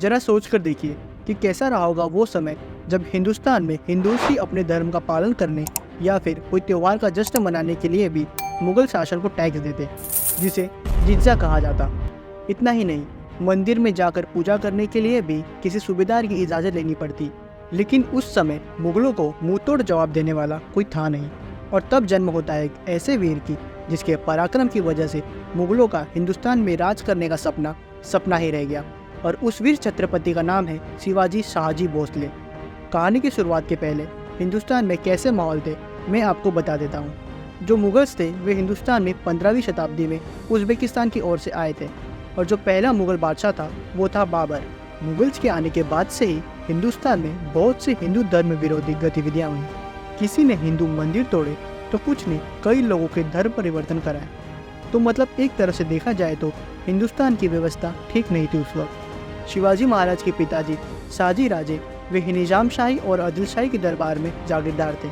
जरा सोच कर देखिए कि कैसा रहा होगा वो समय जब हिंदुस्तान में हिंदू ही अपने धर्म का पालन करने या फिर कोई त्योहार का जश्न मनाने के लिए भी मुगल शासन को टैक्स देते, जिसे जिज़्या कहा जाता। इतना ही नहीं, मंदिर में जाकर पूजा करने के लिए भी किसी सूबेदार की इजाज़त लेनी पड़ती। लेकिन उस समय मुगलों को मुंह तोड़ जवाब देने वाला कोई था नहीं, और तब जन्म होता है एक ऐसे वीर की जिसके पराक्रम की वजह से मुगलों का हिंदुस्तान में राज करने का सपना सपना ही रह गया। और उस वीर छत्रपति का नाम है शिवाजी शाहजी भोसले। कहानी की शुरुआत के पहले हिंदुस्तान में कैसे माहौल थे मैं आपको बता देता हूँ। जो मुगल्स थे वे हिंदुस्तान में 15वीं शताब्दी में उज़्बेकिस्तान की ओर से आए थे, और जो पहला मुगल बादशाह था वो था बाबर। मुगल्स के आने के बाद से ही हिंदुस्तान में बहुत सी हिंदू धर्म विरोधी गतिविधियाँ हुई। किसी ने हिंदू मंदिर तोड़े तो कुछ ने कई लोगों के धर्म परिवर्तन कराए। तो मतलब एक तरह से देखा जाए तो हिंदुस्तान की व्यवस्था ठीक नहीं थी उस वक्त। शिवाजी महाराज के पिताजी शाहजी राजे वे निजाम शाही और आदिल शाही के दरबार में जागीरदार थे।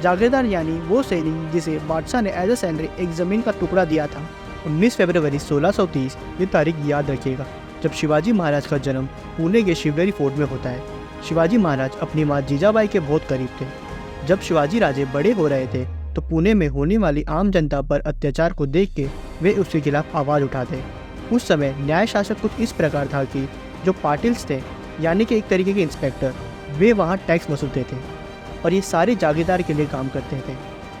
जागीरदार यानी वो सैनिक जिसे बादशाह ने एज ए सैलरी एक ज़मीन का टुकड़ा दिया था। 19 फरवरी 1630 ये तारीख याद रखिएगा, जब शिवाजी महाराज का जन्म पुणे के शिवनेरी फोर्ट में होता है। शिवाजी महाराज अपनी माँ जीजाबाई के बहुत करीब थे। जब शिवाजी राजे बड़े हो रहे थे तो पुणे में होने वाली आम जनता पर अत्याचार को देख के वे उसके खिलाफ आवाज़ उठाते। उस समय न्याय शासक कुछ इस प्रकार था कि जो पाटिल्स थे यानी कि एक तरीके के इंस्पेक्टर, वे वहाँ टैक्स वसूलते थे और ये सारे जागीरदार के लिए काम करते थे।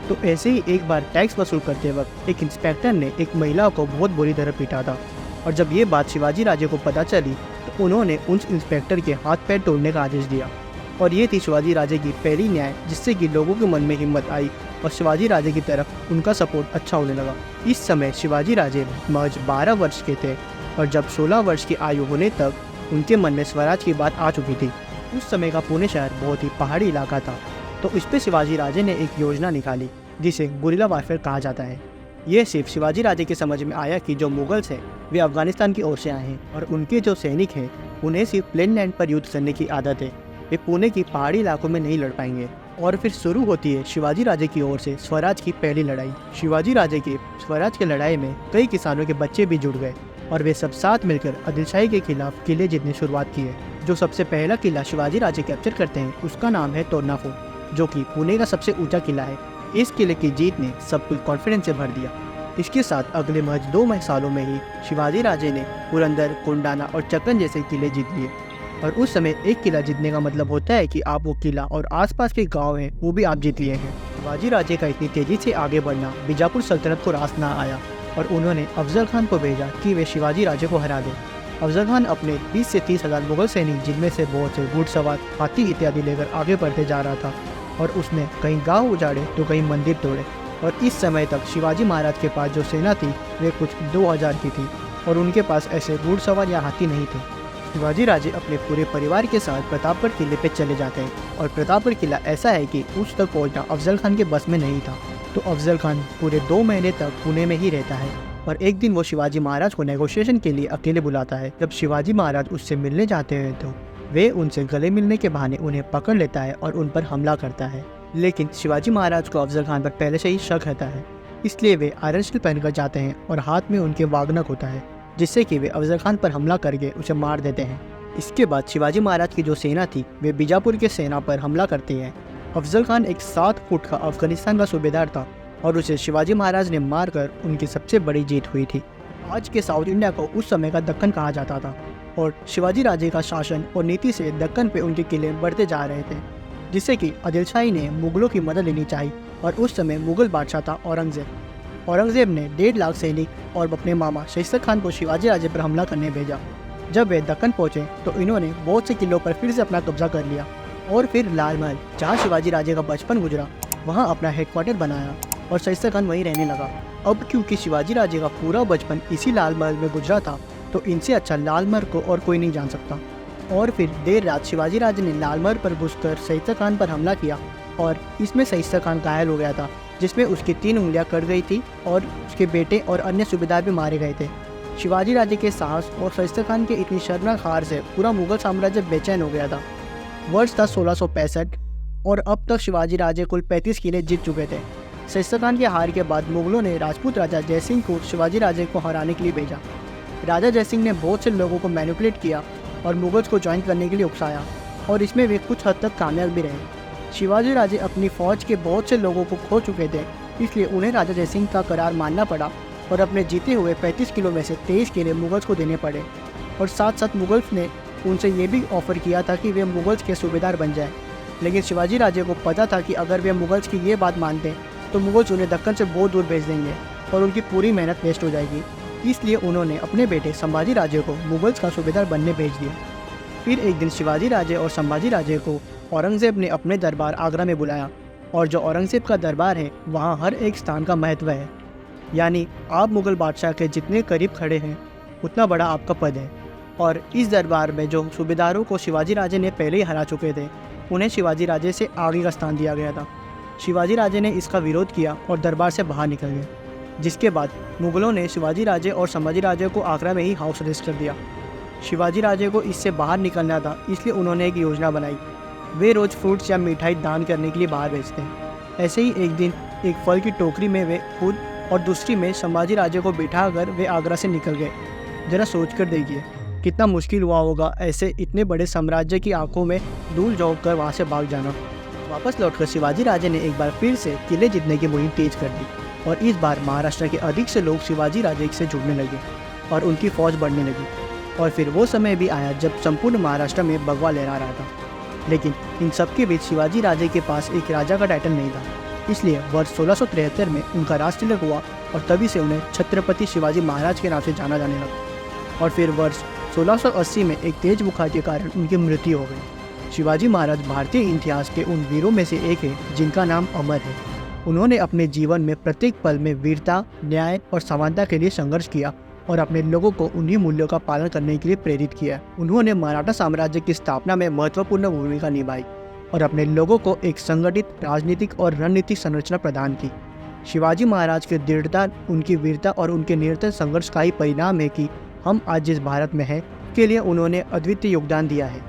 तो ऐसे ही एक बार टैक्स वसूल करते वक्त एक इंस्पेक्टर ने एक महिला को बहुत बुरी तरह पीटा था, और जब ये बात शिवाजी राजे को पता चली तो उन्होंने उस इंस्पेक्टर के हाथ पैर तोड़ने का आदेश दिया। और ये थी शिवाजी राजे की पहली न्याय, जिससे कि लोगों के मन में हिम्मत आई और शिवाजी राजे की तरफ उनका सपोर्ट अच्छा होने लगा। इस समय शिवाजी राजे महज 12 वर्ष के थे, और जब 16 वर्ष की आयु होने तक उनके मन में स्वराज की बात आ चुकी थी। उस समय का पुणे शहर बहुत ही पहाड़ी इलाका था, तो इस पर शिवाजी राजे ने एक योजना निकाली जिसे गुरिल्ला वारफेयर कहा जाता है। ये सिर्फ शिवाजी राजे के समझ में आया कि जो मुगल्स हैं वे अफगानिस्तान की ओर से आए हैं, और उनके जो सैनिक हैं उन्हें सिर्फ प्लेन लैंड पर युद्ध करने की आदत है, वे पुणे की पहाड़ी इलाकों में नहीं लड़ पाएंगे। और फिर शुरू होती है शिवाजी राजे की ओर से स्वराज की पहली लड़ाई। शिवाजी राजे की स्वराज की लड़ाई में कई किसानों के बच्चे भी जुड़ गए, और वे सब साथ मिलकर आदिल शाही के खिलाफ किले जीतने शुरुआत की है। जो सबसे पहला किला शिवाजी राजे कैप्चर करते हैं उसका नाम है तोरना फोर्ट, जो कि पुणे का सबसे ऊंचा किला है। इस किले की जीत ने सब कुछ कॉन्फिडेंस से भर दिया। इसके साथ अगले महज 2 सालों में ही शिवाजी राजे ने पुरंदर, कोंडाना और चक्रन जैसे किले जीत लिए। और उस समय एक किला जीतने का मतलब होता है कि आप वो किला और आसपास के गांव हैं वो भी आप जीत लिए हैं। शिवाजी राजे का इतनी तेजी से आगे बढ़ना बीजापुर सल्तनत को रास ना आया, और उन्होंने अफजल खान को भेजा कि वे शिवाजी राजे को हरा दें। अफजल खान अपने 20 से 30 हज़ार मुगल सैनिक, जिनमें से बहुत से घुड़सवार, हाथी इत्यादि लेकर आगे बढ़ते जा रहा था, और उसने कहीं गांव उजाड़े तो कहीं मंदिर तोड़े। और इस समय तक शिवाजी महाराज के पास जो सेना थी वे कुछ 2000 की थी, और उनके पास ऐसे घुड़सवार या हाथी नहीं थे। शिवाजी राजे अपने पूरे परिवार के साथ प्रतापगढ़ किले पे चले जाते हैं, और प्रतापगढ़ किला ऐसा है कि उस तक पहुंचना अफजल खान के बस में नहीं था। तो अफजल खान पूरे 2 महीने तक पुणे में ही रहता है, और एक दिन वो शिवाजी महाराज को नेगोशिएशन के लिए अकेले बुलाता है। जब शिवाजी महाराज उससे मिलने जाते हैं तो वे उनसे गले मिलने के बहाने उन्हें पकड़ लेता है और उन पर हमला करता है। लेकिन शिवाजी महाराज को अफजल खान पर पहले से ही शक रहता है, इसलिए वे आयरन शील्ड पहनकर जाते हैं और हाथ में उनके वागनक होता है, जिससे कि वे अफजल खान पर हमला करके उसे मार देते हैं। इसके बाद शिवाजी महाराज की जो सेना थी वे बीजापुर के सेना पर हमला करती है। अफजल खान एक 7 फुट का अफगानिस्तान का सूबेदार था, और उसे शिवाजी महाराज ने मारकर उनकी सबसे बड़ी जीत हुई थी। आज के साउथ इंडिया को उस समय का दक्कन कहा जाता था, और शिवाजी राजे का शासन और नीति से दक्कन पे उनके किले बढ़ते जा रहे थे, जिससे कि आदिल शाही ने मुगलों की मदद लेनी चाहिए। और उस समय मुगल बादशाह था औरंगजेब। औरंगजेब ने 1.5 लाख सैनिक और अपने मामा शैस्तर खान को शिवाजी राजे पर हमला करने भेजा। जब वे दक्कन पहुंचे तो इन्होंने बहुत से किलों पर फिर से अपना कब्जा कर लिया, और फिर लाल महल, जहाँ शिवाजी राजे का बचपन गुजरा, वहाँ अपना हेडक्वार्टर बनाया, और शैस्तर खान वहीं रहने लगा। अब क्योंकि शिवाजी राजे का पूरा बचपन इसी लाल महल में गुजरा था, तो इनसे अच्छा लाल महल को और कोई नहीं जान सकता। और फिर देर रात शिवाजी राजे ने लाल महल पर घुसकर शैस्तर खान पर हमला किया, और इसमें शैस्तर खान घायल हो गया था, जिसमें उसकी 3 उंगलियां कट गई थी, और उसके बेटे और अन्य सूबेदार भी मारे गए थे। शिवाजी राजे के साहस और शैस्तर खान के इतनी शर्मनाक हार से पूरा मुगल साम्राज्य बेचैन हो गया था। वर्ष था 1665, और अब तक शिवाजी राजे कुल 35 किले जीत चुके थे। शैस्तर खान के हार के बाद मुगलों ने राजपूत राजा जयसिंह को शिवाजी राजे को हराने के लिए भेजा। राजा जयसिंह ने बहुत से लोगों को मैनिपुलेट किया और मुगल्स को ज्वाइन करने के लिए उकसाया और इसमें वे कुछ हद तक कामयाब भी रहे। शिवाजी राजे अपनी फौज के बहुत से लोगों को खो चुके थे, इसलिए उन्हें राजा जयसिंह का करार मानना पड़ा और अपने जीते हुए 35 किलो में से 23 किले मुगल्स को देने पड़े। और साथ साथ मुगल्स ने उनसे ये भी ऑफर किया था कि वे मुगल्स के सूबेदार बन जाएं। लेकिन शिवाजी राजे को पता था कि अगर वे मुगल्स की ये बात मानते तो मुगल्स उन्हें दक्कन से बहुत दूर भेज देंगे और उनकी पूरी मेहनत वेस्ट हो जाएगी। इसलिए उन्होंने अपने बेटे संभाजी राजे को मुगल्स का सूबेदार बनने भेज दिया। फिर एक दिन शिवाजी राजे और संभाजी राजे को औरंगजेब ने अपने दरबार आगरा में बुलाया और जो औरंगजेब का दरबार है वहाँ हर एक स्थान का महत्व है, यानी आप मुग़ल बादशाह के जितने करीब खड़े हैं उतना बड़ा आपका पद है। और इस दरबार में जो सूबेदारों को शिवाजी राजे ने पहले ही हरा चुके थे उन्हें शिवाजी राजे से आगे का स्थान दिया गया था। शिवाजी राजे ने इसका विरोध किया और दरबार से बाहर निकल गए, जिसके बाद मुग़लों ने शिवाजी राजे और संभाजी राजे को आगरा में ही हाउस अरेस्ट कर दिया। शिवाजी राजे को इससे बाहर निकलना था, इसलिए उन्होंने एक योजना बनाई। वे रोज़ फ्रूट्स या मिठाई दान करने के लिए बाहर भेजते हैं। ऐसे ही एक दिन एक फल की टोकरी में वे खुद और दूसरी में संभाजी राजे को बिठाकर वे आगरा से निकल गए। ज़रा सोच कर देखिए कितना मुश्किल हुआ होगा ऐसे इतने बड़े साम्राज्य की आंखों में धूल झोंक कर वहाँ से भाग जाना। वापस लौटकर शिवाजी राजे ने एक बार फिर से किले जीतने की मुहिम तेज कर दी और इस बार महाराष्ट्र के अधिक से लोग शिवाजी राजे से जुड़ने लगे और उनकी फौज बढ़ने लगी। और फिर वो समय भी आया जब संपूर्ण महाराष्ट्र में भगवा लहरा रहा था। लेकिन इन सब के बीच शिवाजी राजे के पास एक राजा का टाइटल नहीं था, इसलिए वर्ष 1673 में उनका राज तिलक हुआ और तभी से उन्हें छत्रपति शिवाजी महाराज के नाम से जाना जाने लगा। और फिर वर्ष 1680 में एक तेज बुखार के कारण उनकी मृत्यु हो गई। शिवाजी महाराज भारतीय इतिहास के उन वीरों में से एक है जिनका नाम अमर है। उन्होंने अपने जीवन में प्रत्येक पल में वीरता, न्याय और समानता के लिए संघर्ष किया और अपने लोगों को उन्हीं मूल्यों का पालन करने के लिए प्रेरित किया। उन्होंने मराठा साम्राज्य की स्थापना में महत्वपूर्ण भूमिका निभाई और अपने लोगों को एक संगठित राजनीतिक और रणनीतिक संरचना प्रदान की। शिवाजी महाराज की दृढ़ता, उनकी वीरता और उनके निरंतर संघर्ष का ही परिणाम है कि हम आज जिस भारत में हैं के लिए उन्होंने अद्वितीय योगदान दिया है।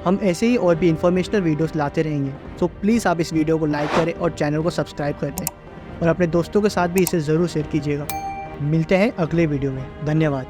हम ऐसे ही और भी इन्फॉर्मेशनल वीडियोस लाते रहेंगे, तो प्लीज़ आप इस वीडियो को लाइक करें और चैनल को सब्सक्राइब कर दें और अपने दोस्तों के साथ भी इसे ज़रूर शेयर कीजिएगा। मिलते हैं अगले वीडियो में। धन्यवाद।